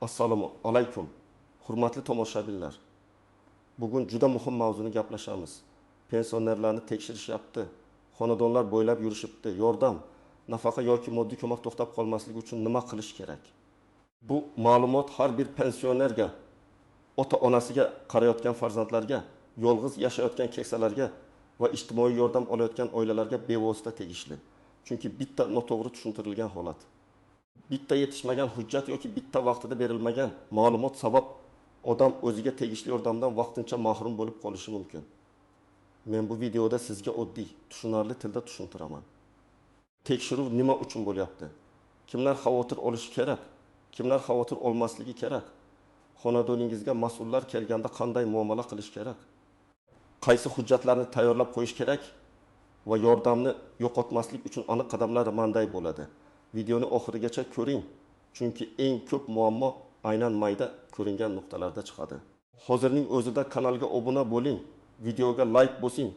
Assalomu alaykum. Hurmatli tomoshabinlar. Bugun juda muhim mavzuni gaplashamiz. Pensionerlarni tekshirishyapti. Xonadonlar bo'ylab yurishibdi. Yordam, nafaqa yoki moddiy ko'mak to'xtab qolmasligi uchun nima qilish kerak? Bu ma'lumot har bir pensionerga, ota-onasiga qarayotgan farzandlarga, yolg'iz yashayotgan keksalarga va ijtimoiy yordam olayotgan oilalarga bevosita tegishli. Chunki bitta noto'g'ri tushuntirilgan holat. Bitta yetishmagan hujjat yoki bitta vaqtida berilmagan ma'lumot sabab odam o'ziga tegishli yordamdan vaqtincha mahrum bo'lib qolishi mumkin. Men bu videoda sizga oddiy, tushunarli tilda tushuntiraman. Tekshiruv nima uchun bo'lyapti? Kimlar xavotir olishi kerak? Kimlar xavotir olmasligi kerak? Xonadoningizga mas'ullar kelganda qanday muomala qilish kerak? Qaysi hujjatlarni tayyorlab qo'yish kerak va yordamni yo'qotmaslik uchun aniq qadamlar qanday bo'ladi? Videoni oxirigacha ko'ring, chunki eng ko'p muammo aynan mayda ko'ringan nuqtalarda chiqadi. Hozirning o'zida kanalga obuna bo'ling, videoga like bosing.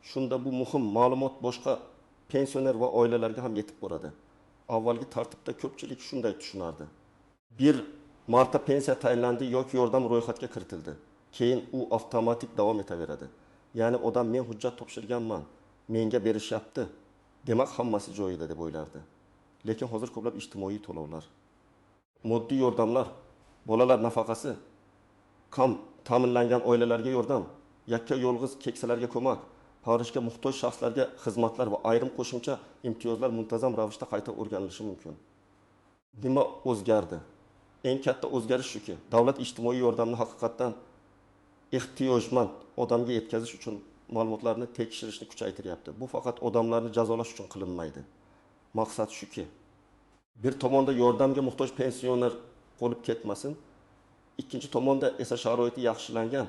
Shunda bu muhim ma'lumot boshqa pensioner va oilalarga ham yetib boradi. Avvalgi tartibda ko'pchilik shunday tushunardi. 1 marta pensiya tayinlandi yoki yordam ro'yxatga kiritildi. Keyin u avtomatik davom etaveradi. Ya'ni odam men hujjat topshirganman, menga berishyapti, demak hammasi joyida deb o'ylardi. Lekin hozir ko'plab ijtimoiy to'lovlar, moddiy yordamlar, bolalar nafaqasi, kam ta'minlangan oilalarga yordam, yakka yolg'iz keksalarga ko'mak, parishga muhtoj shaxslarga xizmatlar va ayrim qo'shimcha imtiyozlar muntazam ravishda qayta o'rganilishi mumkin. Nima o'zgardi? Eng katta o'zgarish shuki, davlat ijtimoiy yordamni haqiqatan ehtiyojmand odamga yetkazish uchun ma'lumotlarni tekshirishni kuchaytiryapti. Bu faqat odamlarni jazolash uchun qilinmaydi. Maqsad shuki, bir tomonda yordamga muhtoj pensioner qolib ketmasin, ikkinchi tomonda esa sharoiti yaxshilangan,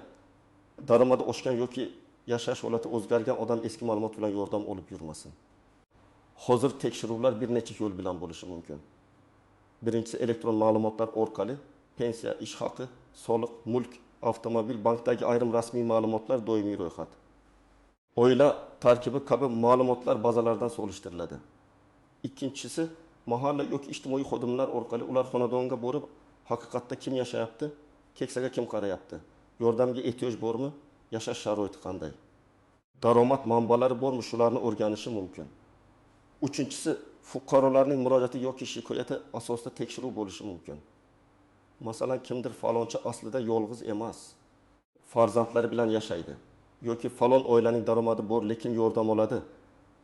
daromadi oshgan yoki yashash holati o'zgargan odam eski ma'lumot bilan yordam olib yurmasin. Hozir tekshiruvlar bir necha yo'l bilan bo'lishi mumkin. Birinchisi elektron ma'lumotlar orqali pensiya, ish haqi, soliq, mulk, avtomobil, bankdagi ayrim rasmiy ma'lumotlar, doimiy ro'yxat. Oila tarkibi kabi ma'lumotlar bazalaridan solishtiriladi. Ikkinchisi mahalla yoki ijtimoiy xodimlar orqali ular xonadonga borib, haqiqatda kim yashayapti, keksaga kim qarayapti, yordamga ehtiyoj bormi, yashash sharoiti qanday, daromad manbalari bormi, shularni o'rganishi mumkin. Uchinchisi fuqarolarning murojaati yoki shikoyati asosida tekshiruv bo'lishi mumkin. Masalan, kimdir falonchi aslida yolg'iz emas, farzandlari bilan yashaydi yoki falon oilaning daromadi bor, lekin yordam oladi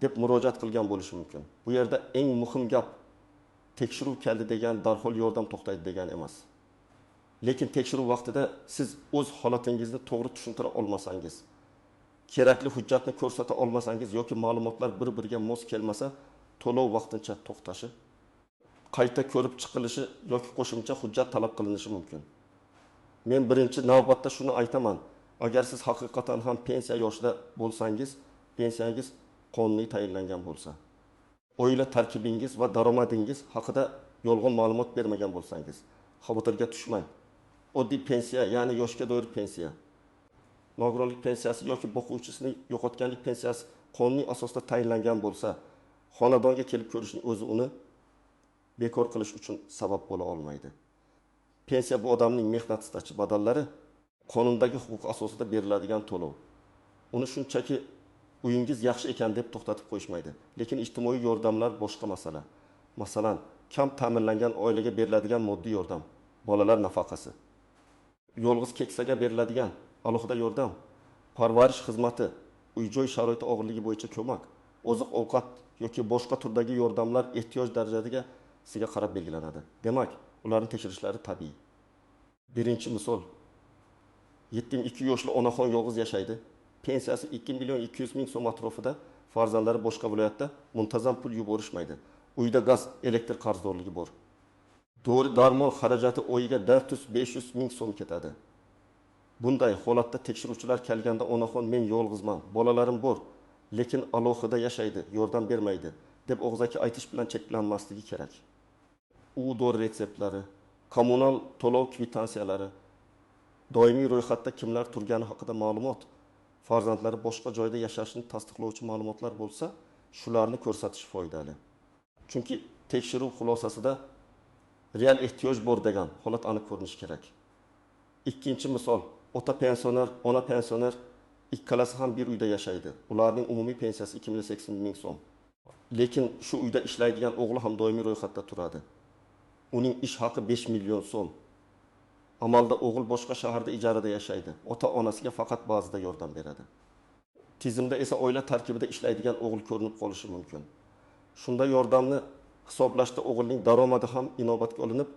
deb murojaat qilgan bo'lishi mumkin. Bu yerda eng muhim gap tekshiruv keldi degan darhol yordam to'xtaydi degan emas. Lekin tekshiruv vaqtida siz o'z holatingizni to'g'ri tushuntira olmasangiz, kerakli hujjatni ko'rsata olmasangiz yoki ma'lumotlar bir-biriga mos kelmasa, to'lov vaqtincha to'xtashi, qayta ko'rib chiqilishi yoki qo'shimcha hujjat talab qilinishi mumkin. Men birinchi navbatda shuni aytaman. Agar siz haqiqatan ham pensiya yoshida bo'lsangiz, pensiyangiz qonuniy tayinlangan bo'lsa, oila tarkibingiz va daromadingiz haqida yolg'on ma'lumot bermagan bo'lsangiz, xavotirga tushmang. Oddiy pensiya, ya'ni yoshga doir pensiya, nogironlik pensiyasi yoki boquvchisining yo'qotganlik pensiyasi qonuniy asosda tayinlangan bo'lsa, xonadonga kelib ko'rishning o'zi uni bekor qilish uchun sabab bo'la olmaydi. Pensiya bu odamning mehnat staji badallari, qonundagi huquq asosida beriladigan to'lov. Uni shunchaki uyingiz yaxshi ekan deb to'xtatib qo'yishmaydi. Lekin ijtimoiy yordamlar boshqa masala. Masalan, kam ta'minlangan oilaga beriladigan moddiy yordam, bolalar nafaqasi, yolg'iz keksaga beriladigan alohida yordam, parvarish xizmati, uy-joy sharoiti og'irligi bo'yicha ko'mak, oziq-ovqat yoki boshqa turdagi yordamlar ehtiyoj darajasiga sizga qarab belgilanadi. Demak, ularni tekshirishlari tabiiy. Birinchi misol, 72 yoshli onaxon yolg'iz yashaydi. Pensiyasi 2.200.000 so'm atrofida, farzandlari boshqa viloyatda, muntazam pul yuborishmaydi. Uyda gaz, elektr qarzdorligi bor. Dori darmon xarajati oyiga 400-500.000 so'm ketadi. Bunday holatda tekshiruvchilar kelganda onaxon men yolg'izman, bolalarim bor, lekin alohida yashaydi, yordam bermaydi deb og'zaki aytish bilan cheklanmasligi kerak. U dori retseptlari, kommunal to'lov kvitansiyalari, doimiy ro'yxatda kimlar turgani haqida ma'lumot, farzandlari boshqa joyda yashashini tasdiqlovchi ma'lumotlar bo'lsa, shularni ko'rsatish foydali. Chunki tekshiruv xulosasida real ehtiyoj bor degan holat aniq ko'rinishi kerak. Ikkinchi misol, ota pensioner, ona pensioner ikkalasi ham bir uyda yashaydi. Ularning umumiy pensiyasi 280 ming so'm. Lekin shu uyda ishlaydigan o'g'li ham doimiy ro'yxatda turadi. Uning ish haqi 5 million so'm. Amalda o'g'il boshqa shaharda ijarada yashaydi. Ota-onasiga faqat ba'zida yordam beradi. Tizimda esa oila tarkibida ishlaydigan o'g'il ko'rinib qolishi mumkin. Shunda yordamni hisoblashda o'g'ilning daromadi ham inobatga olinib,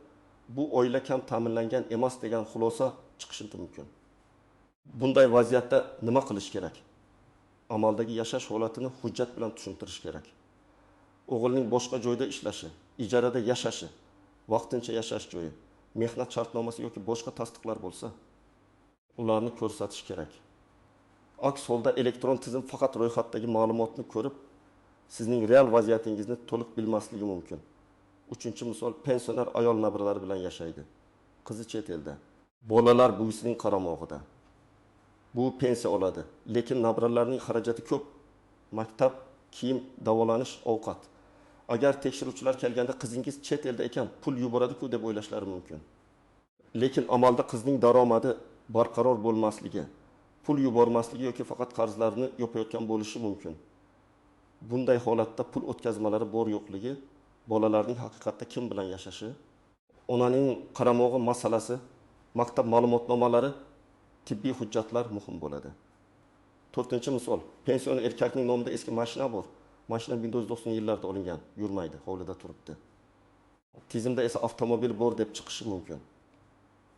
bu oila kam ta'minlangan emas degan xulosa chiqishi mumkin. Bunday vaziyatda nima qilish kerak? Amaldagi yashash holatini hujjat bilan tushuntirish kerak. O'g'ilning boshqa joyda ishlashi, ijarada yashashi, vaqtincha yashash joyi, mehnat shartnomasi yoki boshqa tasdiqlar bo'lsa, ularni ko'rsatish kerak. Aks holda elektron tizim faqat ro'yxatdagi ma'lumotni ko'rib, sizning real vaziyatingizni to'liq bilmasligi mumkin. Uchinchi misol, pensioner ayol nabiralari bilan yashaydi. Qizi chet elda. Bolalar buvisining qaramog'ida. Bu pensiya oladi, lekin nabiralarning xarajati ko'p. Maktab, kiyim, davolanish, ovqat. Agar tekshiruvchilar kelganda qizingiz chet elda ekan, pul yuboradi-ku deb o'ylashlari mumkin. Lekin amalda qizning daromadi barqaror bo'lmasligi, pul yubormasligi yoki faqat qarzlarini yopayotgan bo'lishi mumkin. Bunday holatda pul o'tkazmalari bor yo'qligi, bolalarning haqiqatda kim bilan yashashi, onaning qaramog'i masalasi, maktab ma'lumotnomalari, tibbiy hujjatlar muhim bo'ladi. 4-misol, pensioner erkakning nomida eski mashina bor. Mashina 1990 yillarda olingan, yurmaydi, hovlida turibdi. Tizimda esa avtomobil bor deb chiqishi mumkin.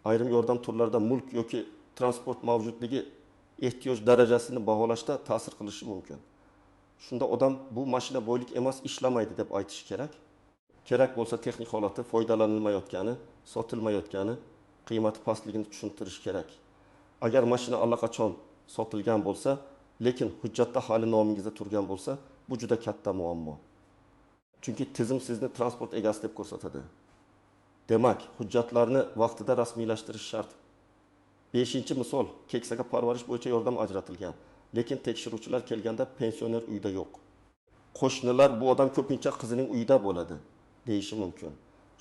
Ayrim yordam turlarida mulk yoki transport mavjudligi ehtiyoj darajasini baholashda ta'sir qilishi mumkin. Shunda odam bu mashina boylik emas, ishlamaydi deb aytishi kerak. Kerak bo'lsa texnik holati, foydalanilmayotgani, sotilmayotgani, qiymati pastligini tushuntirish kerak. Agar mashina allaqachon sotilgan bo'lsa, lekin hujjatda hali nomingizda turgan bo'lsa, bu juda katta muammo. Chunki tizim sizni transport egasi deb ko'rsatadi. Demak, hujjatlarni vaqtida rasmiylashtirish shart. 5-misol, keksaga parvarish bo'yicha yordam ajratilgan, lekin tekshiruvchilar kelganda pensioner uyda yo'q. Qo'shnilar bu odam ko'pincha qizining uyida bo'ladi, deyishi mumkin.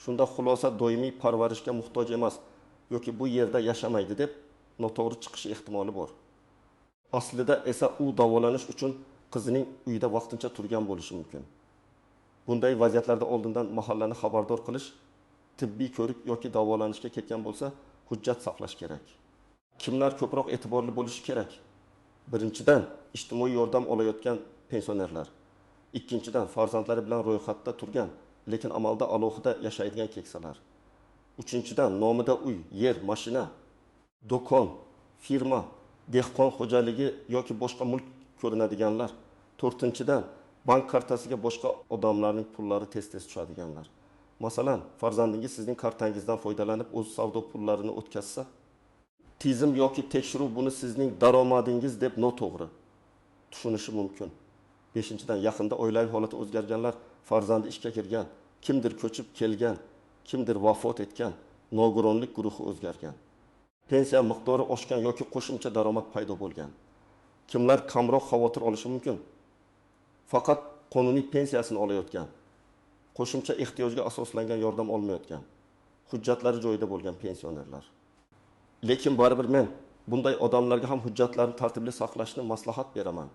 Shunda xulosa doimiy parvarishga muhtoj emas yoki bu yerda yashamaydi deb noto'g'ri chiqishi ehtimoli bor. Aslida esa u davolanish uchun qizining uyida vaqtincha turgan bo'lishi mumkin. Bunday vaziyatlarda oldindan mahallani xabardor qilish, tibbiy ko'rik yoki davolanishga ketgan bo'lsa, hujjat saqlash kerak. Kimlar ko'proq e'tiborli bo'lishi kerak? Birinchidan, ijtimoiy yordam olayotgan pensionerlar. Ikkinchidan, farzandlari bilan ro'yxatda turgan, lekin amalda alohida yashaydigan keksalar. Uchinchidan, nomida uy, yer, mashina, do'kon, firma, dehqon xo'jaligi yoki boshqa mulk ko'rinadiganlar. 4-dan, bank kartasiga boshqa odamlarning pullari tez-tez tushadiganlar. Masalan, farzandingiz sizning kartangizdan foydalanib o'z savdo pullarini o'tkazsa, tizim yoki tekshiruv buni sizning daromadingiz deb noto'g'ri tushunishi mumkin. 5-dan, yaqinda oilaviy holati o'zgarganlar, farzandi ishga kirgan, kimdir ko'chib kelgan, kimdir vafot etgan, nogironlik guruhi o'zgargan. Pensiya miqdori oshgan yoki qo'shimcha daromad paydo bo'lgan. Kimlar kamroq xavotir olishi mumkin? Faqat qonuniy pensiyasini olayotgan, qo'shimcha ehtiyojga asoslangan yordam olmayotgan, hujjatlari joyida bo'lgan pensionerlar. Lekin baribir men bunday odamlarga ham hujjatlarni tartibli saqlashni maslahat beraman.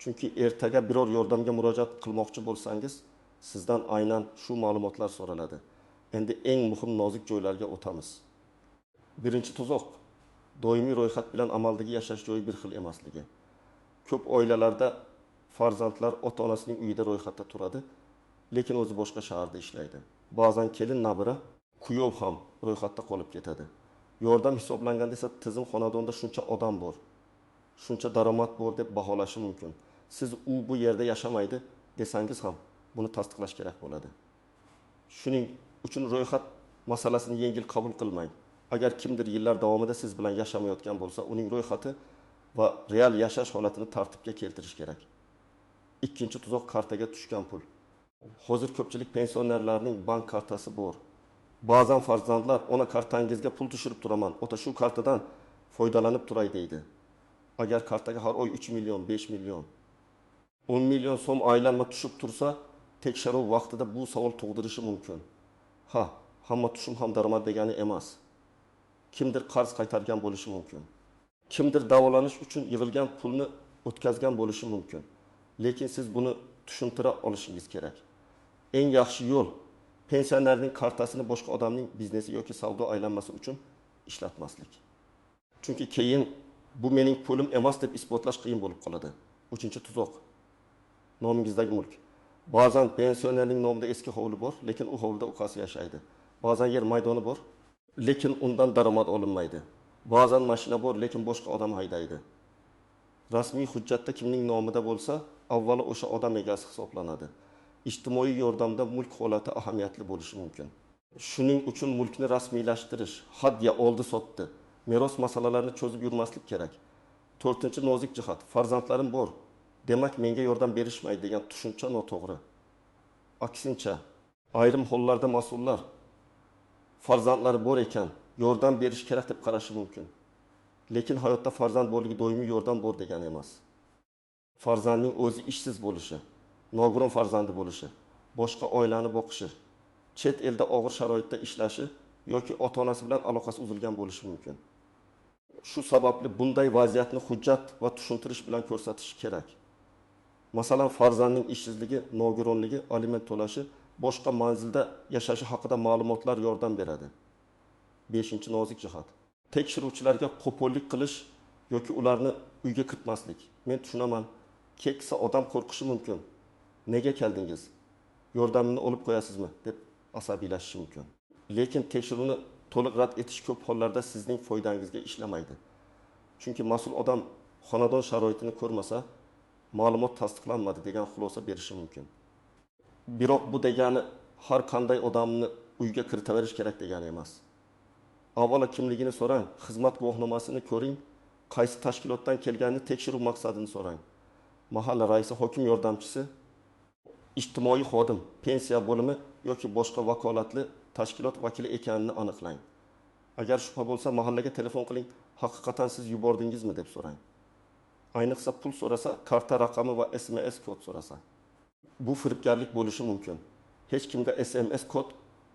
Chunki ertaga biror yordamga murojaat qilmoqchi bo'lsangiz, sizdan aynan shu ma'lumotlar so'raladi. Endi eng muhim nozik joylarga o'tamiz. Birinchi tuzoq, doimiy ro'yxat bilan amaldagi yashash joyi bir xil emasligi. Ko'p oilalarda farzandlar ota-onasining uyida ro'yxatda turadi, lekin o'zi boshqa shaharda ishlaydi. Ba'zan kelin nabira, kuyov ham ro'yxatda qolib ketadi. Yordam hisoblanganda esa tizim xonadonda shuncha odam bor, shuncha daromad bor deb baholashi mumkin. Siz u bu yerda yashamaydi desangiz ham buni tasdiqlash kerak bo'ladi. Shuning uchun ro'yxat masalasini yengil qabul qilmang. Agar kimdir yillar davomida siz bilan yashamayotgan bo'lsa, uning ro'yxati va real yashash holatini tartibga keltirish kerak. Ikkinchi tuzoq, kartaga tushgan pul. Hozir ko'pchilik pensionerlarning bank kartasi bor. Ba'zan farzandlar, ona kartangizga pul tushirib turaman, ota shu kartadan foydalanib turay deydi. Agar kartaga har oy 3 million, 5 million, 10 million so'm aylanma tushib tursa, tekshiruv vaqtida bu savol tug'dirishi mumkin. hamma tushum ham daromad degani emas. Kimdir qarz qaytargan bo'lishi mumkin. Kimdir davolanish uchun yig'ilgan pulni o'tkazgan bo'lishi mumkin. Lekin siz buni tushuntira olishingiz kerak. Eng yaxshi yo'l pensionerning kartasini boshqa odamning biznesi yoki savdo aylanmasi uchun ishlatmaslik. Chunki keyin bu mening pulim emas deb isbotlash qiyin bo'lib qoladi. 3-tuzoq. Nomingizdagi mulk. Ba'zan pensionerning nomida eski hovli bor, lekin u hovlida ukasi yashaydi. Ba'zan yer maydoni bor, lekin undan daromad olinmaydi. Ba'zan mashina bor, lekin boshqa odam haydaydi. Rasmiy hujjatda kimning nomida bo'lsa, avvalo o'sha odam egasi hisoblanadi. Ijtimoiy yordamda mulk holati ahamiyatli bo'lishi mumkin. Shuning uchun mulkni rasmiylashtirish, hadya oldi sotdi, meros masalalarini cho'zib yurmaslik kerak. 4-nozik jihat, farzandlarim bor, demak menga yordam berishmaydi degan tushuncha noto'g'ri. Aksincha, ayrim hollarda mas'ullar farzandlari bor ekan, yordam berish kerak deb qarashi mumkin. Lekin hayotda farzand borligi doimiy yordam bor degani emas. Farzandning o'zi ishsiz bo'lishi, nogiron farzandi bo'lishi, boshqa oilani boqishi, chet elda og'ir sharoitda ishlashi yoki ota-onasi bilan aloqasi uzilgan bo'lishi mumkin. Shu sababli bunday vaziyatni hujjat va tushuntirish bilan ko'rsatish kerak. Masalan, farzandning ishsizligi, nogironligi, aliment to'lashi, boshqa manzilda yashashi haqida ma'lumotlar yordam beradi. 5-nozik jihat. Tekshiruvchilarga qo'pollik qilish yoki ularni uyga kiritmaslik. Men tushunaman, keksa odam qo'rqishi mumkin. Nega keldingiz? Yordamini olib qo'yasizmi deb asabiylashishi mumkin. Lekin tekshiruvni to'liq rad etish ko'p hollarda sizning foydangizga ishlamaydi. Chunki mas'ul odam xonadon sharoitini ko'rmasa, ma'lumot tasdiqlanmadi degan xulosa berishi mumkin. Biroq bu degani har qanday odamni uyga kiritaverish kerak degani emas. Avvalo kimligini so'rang, xizmat guvohnomasini ko'ring, qaysi tashkilotdan kelganini tekshiruv maqsadini so'rang. Mahalla raisi, hokim yordamchisi, ijtimoiy xodim, pensiya bo'limi yoki boshqa vakolatli tashkilot vakili ekanini aniqlang. Agar shubha bo'lsa, mahallaga telefon qiling, haqiqatan siz yubordingizmi deb so'rang. Ayniqsa pul so'rasa, karta raqami va SMS kod so'rasa. Bu firibgarlik bo'lishi mumkin. Hech kimga SMS kod,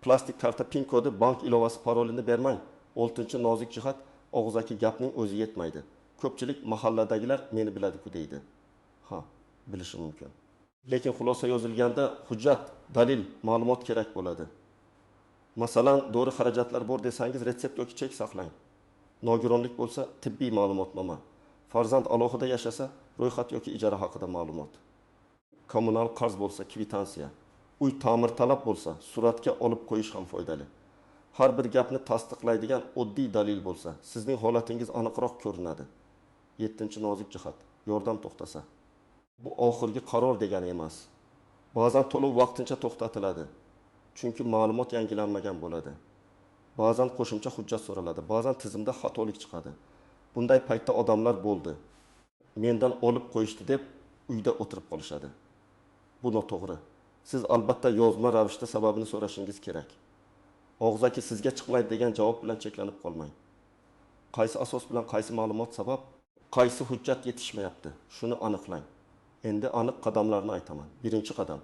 plastik karta pin kodi, bank ilovasi parolini bermang. 6-nozik jihat, og'zaki gapning o'zi yetmaydi. Ko'pchilik mahalladagilar meni biladi-ku deydi. Ha, bilishi mumkin. Lekin xulosa yozilganda hujjat, dalil, ma'lumot kerak bo'ladi. Masalan, dori xarajatlar bor desangiz, retsept yoki chek saqlang. Nogironlik bo'lsa, tibbiy ma'lumotnoma. Farzand alohida yashasa, ro'yxat yoki ijara haqida ma'lumot. Kommunal qarz bo'lsa, kvitansiya. Uy ta'mir talab bo'lsa, suratga olib qo'yish ham foydali. Har bir gapni tasdiqlaydigan oddiy dalil bo'lsa, sizning holatingiz aniqroq ko'rinadi. 7-nozik jihat, yordam to'xtasa. Bu oxirgi qaror degani emas. Ba'zan to'lov vaqtincha to'xtatiladi. Chunki ma'lumot yangilanmagan bo'ladi. Ba'zan qo'shimcha hujjat so'raladi, ba'zan tizimda xatolik chiqadi. Bunday paytda odamlar bo'ldi. Mendan olib qo'yishdi deb uyda o'tirib qolishadi. Bu noto'g'ri. Siz albatta yozma ravishda sababini so'rashingiz kerak. Og'zaki sizga chiqmaydi degan javob bilan cheklanib qolmang. Qaysi asos bilan qaysi ma'lumot sabab, qaysi hujjat yetishmayapti, shuni aniqlang. Endi aniq qadamlarni aytaman. 1-qadam.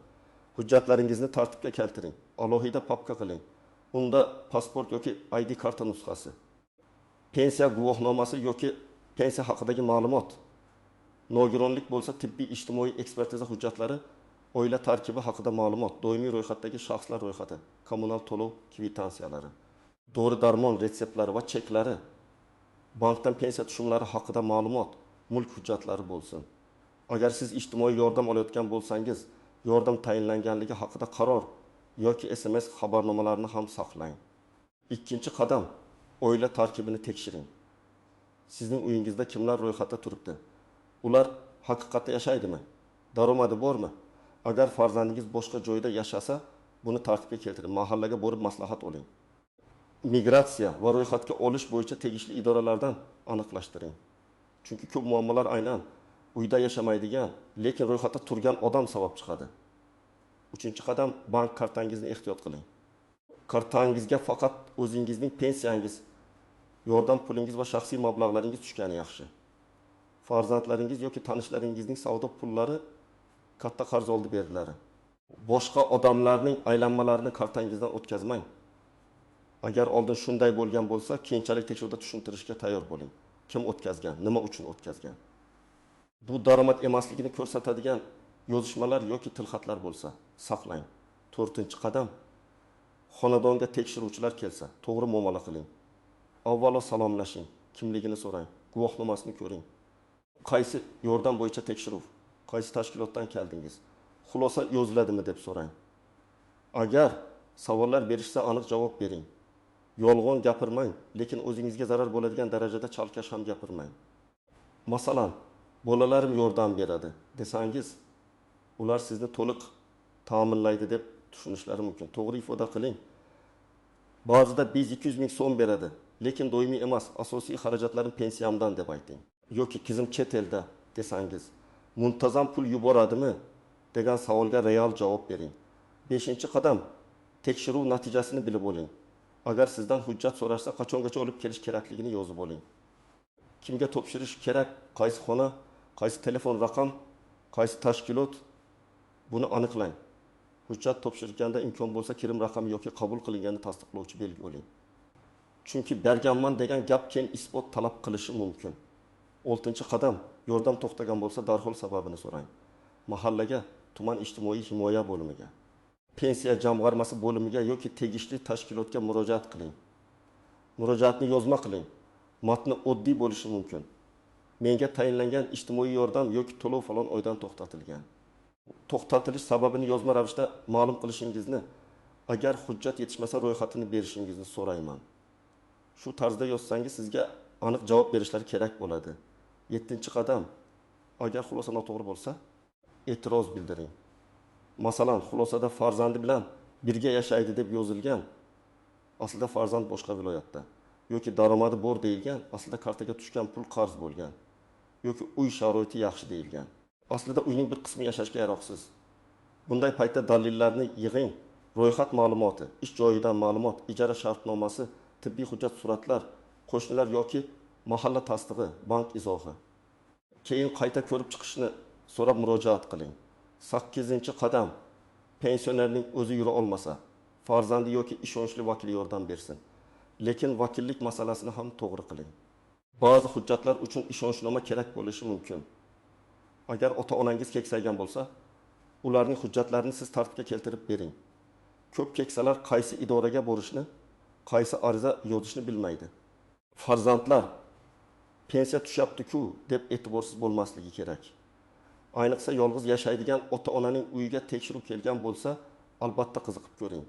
Hujjatlaringizni tartibga keltiring. Alohida papka qiling. Unda pasport yoki ID karta nusxasi, pensiya guvohnomasi yoki pensiya haqidagi ma'lumot, nogironlik bo'lsa tibbiy ijtimoiy ekspertiza hujjatlari, oila tarkibi haqida ma'lumot, doimiy ro'yxatdagi shaxslar ro'yxati, kommunal to'lov kvitansiyalari, dori-darmon retseptlari va cheklari, bankdan pensiya tushumlari haqida ma'lumot, mulk hujjatlari bo'lsin. Agar siz ijtimoiy yordam olayotgan bo'lsangiz, yordam tayinlanganligi haqida qaror yoki SMS xabarnomalarini ham saqlang. 2-qadam, oila tarkibini tekshiring. Sizning uyingizda kimlar ro'yxatda turibdi? Ular haqiqatda yashaydimi? Daromadi bormi? Agar farzandingiz boshqa joyda yashasa, buni tartibga keltiring. Mahallaga borib maslahat oling. Migratsiya va ro'yxatga olish bo'yicha tegishli idoralardan aniqlashtiring. Chunki ko'p muammolar aynan uyda yashamaydigan, lekin ro'yxatda turgan odam sabab chiqadi. 3-qadam, bank kartangizni ehtiyot qiling. Kartangizga faqat o'zingizning pensiyangiz, yordam pulingiz va shaxsiy mablag'laringiz tushgani yaxshi. Farzandlaringiz yoki tanishlaringizning savdo pullari katta qarz oldi beriladi. Boshqa odamlarning aylanmalarini kartangizdan o'tkazmang. Agar oldin shunday bo'lgan bo'lsa, keyinchalik tekshiruvda tushuntirishga tayyor bo'ling. Kim o'tkazgan, nima uchun o'tkazgan. Bu daromad emasligini ko'rsatadigan yozishmalar yoki tilxatlar bo'lsa, saqlang. 4-qadam, xonadonga tekshiruvchilar kelsa, to'g'ri muomala qiling. Avvalo salomlashing, kimligini so'rang, guvohnomasini ko'ring. Qaysi yordam bo'yicha tekshiruv, qaysi tashkilotdan keldingiz, xulosa yoziladimi deb so'rang. Agar savollar berishsa aniq javob bering. Yolg'on gapirmang, lekin o'zingizga zarar bo'ladigan darajada chalkash ham gapirmang. Masalan, bolalarim yordam beradi desangiz, ular sizni to'liq ta'minlaydi deb tushunishlari mumkin. To'g'ri ifoda qiling. Ba'zida biz 200 ming so'm beradi, lekin doimiy emas, asosiy xarajatlarim pensiyamdan deb ayting. Yoki qizim chet elda desangiz, muntazam pul yuboradimi degan savolga real javob bering. 5-qadam, tekshiruv natijasini bilib oling. Agar sizdan hujjat so'rashsa, qachongacha olib kelish kerakligini yozib oling. Kimga topshirish kerak, qaysi xona, qaysi telefon raqam, qaysi tashkilot, buni aniqlang. Hujjat topshirganda imkon bo'lsa kirim raqami yoki qabul qilinganini tasdiqlovchi belgi oling. Chunki berganman degan gap keyin isbot talab qilishi mumkin. 6-qadam, yordam to'xtagan bo'lsa darhol sababini so'rang. Mahallaga, tuman ijtimoiy himoya bo'limiga, pensiya jamg'armasi bo'limiga yoki tegishli tashkilotga murojaat qiling. Murojaatni yozma qiling. Matni oddiy bo'lishi mumkin. Menga tayinlangan ijtimoiy yordam yoki to'lov falon oydan to'xtatilgan. To'xtatilish sababini yozma ravishda ma'lum qilishingizni, agar hujjat yetishmasa ro'yxatini berishingizni so'rayman. Shu tarzda yozsangiz sizga aniq javob berishlari kerak bo'ladi. 7-qadam, agar xulosa noto'g'ri bo'lsa, e'tiroz bildiring. Masalan, xulosada farzandi bilan birga yashaydi deb yozilgan, aslida farzand boshqa viloyatda. Yoki daromadi bor deyilgan, aslida kartaga tushgan pul qarz bo'lgan. Yoki uy sharoiti yaxshi deyilgan. Aslida uyning bir qismi yashashga yaroqsiz. Bunday paytda dalillarni yig'ing. Ro'yxat ma'lumoti, ish joyidan ma'lumot, ijara shartnomasi, tibbiy hujjat, suratlar, qo'shnilar yoki mahalla tasdig'i, bank izohi. Keyin qayta ko'rib chiqishni so'rab murojaat qiling. 8-qadam, pensionerning o'zi yura olmasa, farzandi yoki ishonchli vakil yordam bersin. Lekin vakillik masalasini ham to'g'ri qiling. Ba'zi hujjatlar uchun ishonchnoma kerak bo'lishi mumkin. Agar ota-onangiz keksaygan bo'lsa, ularning hujjatlarini siz tartibga keltirib bering. Ko'p keksalar qaysi idoraga borishni, qaysi ariza yozishni bilmaydi. Farzandlar pensiya tushyapti-ku deb e'tiborsiz bo'lmasligi kerak. Ayniqsa yolg'iz yashaydigan ota-onaning uyiga tekshiruv kelgan bo'lsa, albatta qiziqib ko'ring.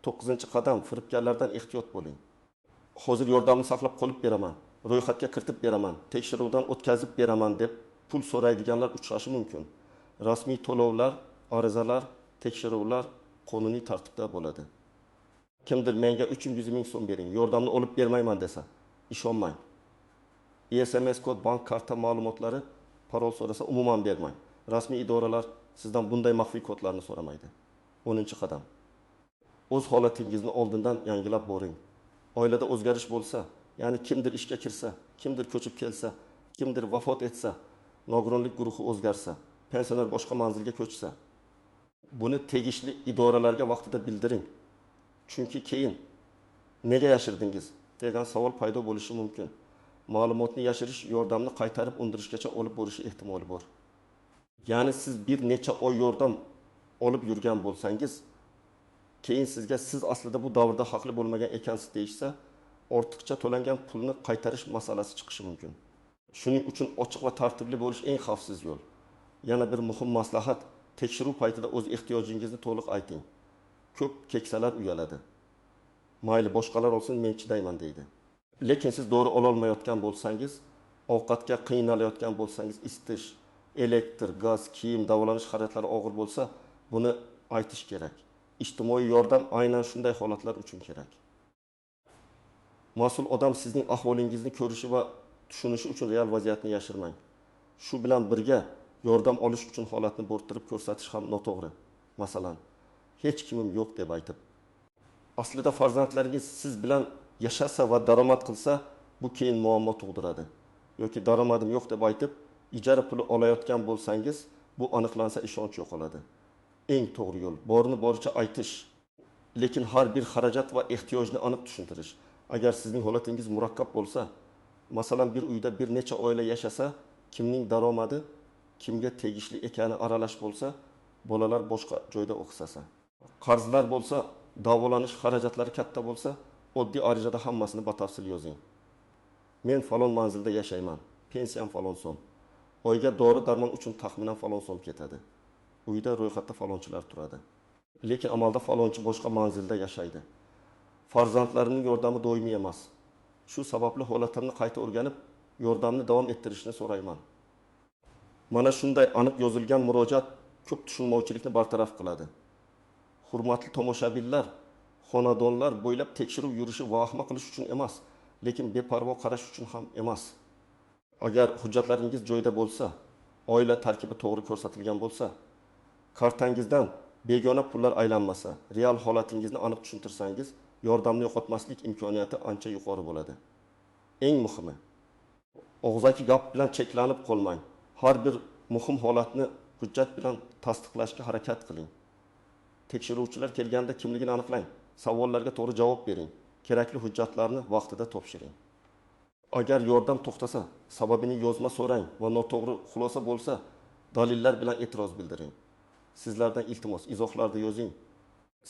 9-qadam, firibgarlardan ehtiyot bo'ling. Hozir yordamni saqlab qolib beraman, ro'yxatga kiritib beraman, tekshiruvdan o'tkazib beraman deb pul so'raydiganlar uchrashi mumkin. Rasmiy to'lovlar, arizalar, tekshiruvlar qonuniy tartibda bo'ladi. Kimdir menga 300 ming so'm bering, yordamni olib bermayman desa, ishonmang. SMS kod, bank karta ma'lumotlari, parol so'rasa umuman bermang. Rasmiy idoralar sizdan bunday maxfiy kodlarni so'ramaydi. 10-qadam. O'z holatingizni oldindan yangilab boring. Oilada o'zgarish bo'lsa, ya'ni kimdir ishga kirsa, kimdir ko'chib kelsa, kimdir vafot etsa, nogironlik guruhi o'zgarsa, pensioner boshqa manzilga ko'chsa, buni tegishli idoralarga vaqtida bildiring. Chunki keyin nega yashirdingiz degan savol paydo bo'lishi mumkin. Ma'lumotni yashirish yordamni qaytarib undirishgacha olib borishi ehtimoli bor. Ya'ni siz bir necha oy yordam olib yurgan bo'lsangiz, keyin sizga siz aslida bu davrda haqli bo'lmagan ekansiz deyishsa, ortiqcha to'langan pulni qaytarish masalasi chiqishi mumkin. Shuning uchun ochiq va tartibli bo'lish eng xavfsiz yo'l. Yana bir muhim maslahat, tekshiruv paytida o'z ehtiyojingizni to'liq ayting. Ko'p keksalar uyaladi. Mayli boshqalar olsin, men chidayman deydi. Lekin siz to'g'ri ololmayotgan bo'lsangiz, ovqatga qiynalayotgan bo'lsangiz, isitish, elektr, gaz, kiyim, davolanish xarajatlari og'ir bo'lsa, buni aytish kerak. Ijtimoiy yordam aynan shunday holatlar uchun kerak. Mas'ul odam sizning ahvolingizni ko'rishi va tushunishi uchun real vaziyatni yashirmang. Shu bilan birga yordam olish uchun holatni bo'rttirib ko'rsatish ham noto'g'ri. Masalan, hech kimim yo'q deb aytib, aslida farzandlaringiz siz bilan yashasa va daromad qilsa, bu keyin muammo tug'diradi. Yoki daromadim yo'q deb aytib, ijara puli olayotgan bo'lsangiz, bu aniqlansa ishonch yo'qoladi. Eng to'g'ri yo'l, borini boricha aytish. lekin har bir xarajat va ehtiyojni aniq tushuntirish. Agar sizning holatingiz murakkab bo'lsa, masalan bir uyda bir necha oila yashasa, kimning daromadi kimga tegishli ekani aralash bo'lsa, bolalar boshqa joyda o'qisasa, qarzlar bo'lsa, davolanish xarajatlari katta bo'lsa, oddiy arizada hammasini batafsil yozing. Men falon manzilda yashayman, pensiyam falon so'm. Oyga dori darmon uchun taxminan falon so'm ketadi. Uyda ro'yxatda falonchilar turadi. Lekin amalda falonchi boshqa manzilda yashaydi. Farzandlarining yordami doimiy emas. Shu sababli holatlarni qayta o'rganib, yordamni davom ettirishni so'rayman. Mana shunday aniq yozilgan murojaat ko'p tushunmovchilikni bartaraf qiladi. Hurmatli tomoshabinlar, xonadonlar bo'ylab tekshiruv yurishi vahima qilish uchun emas, lekin beparvo qarash uchun ham emas. Agar hujjatlaringiz joyida bo'lsa, oila tarkibi to'g'ri ko'rsatilgan bo'lsa, kartangizdan begona pullar aylanmasa, real holatingizni aniq tushuntirsangiz, yordamni yo'qotmaslik imkoniyati ancha yuqori bo'ladi. Eng muhimi, og'zaki gap bilan cheklanib qolmang. Har bir muhim holatni hujjat bilan tasdiqlashga harakat qiling. Tekshiruvchilar kelganda kimligini aniqlang. Savollarga to'g'ri javob bering. Kerakli hujjatlarni vaqtida topshiring. Agar yordam to'xtasa, sababini yozma so'rang va noto'g'ri xulosa bo'lsa, dalillar bilan e'tiroz bildiring. Sizlardan iltimos, izohlarda yozing.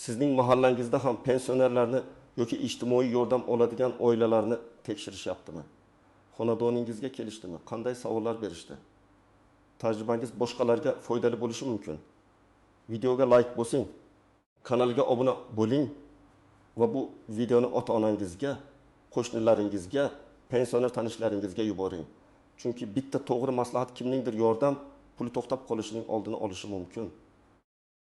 Sizning mahallangizda ham pensionerlarni yoki ijtimoiy yordam oladigan oilalarni tekshirishyaptimi? Xonadoningizga kelishdimi? Qanday savollar berishdi? Tajribangiz boshqalarga foydali bo'lishi mumkin. Videoga like bosing, kanalga obuna bo'ling va bu videoni ota-onangizga, qo'shnilaringizga, pensioner tanishlaringizga yuboring. Chunki bitta to'g'ri maslahat kimningdir yordam puli to'xtab qolishining oldini olishi mumkin.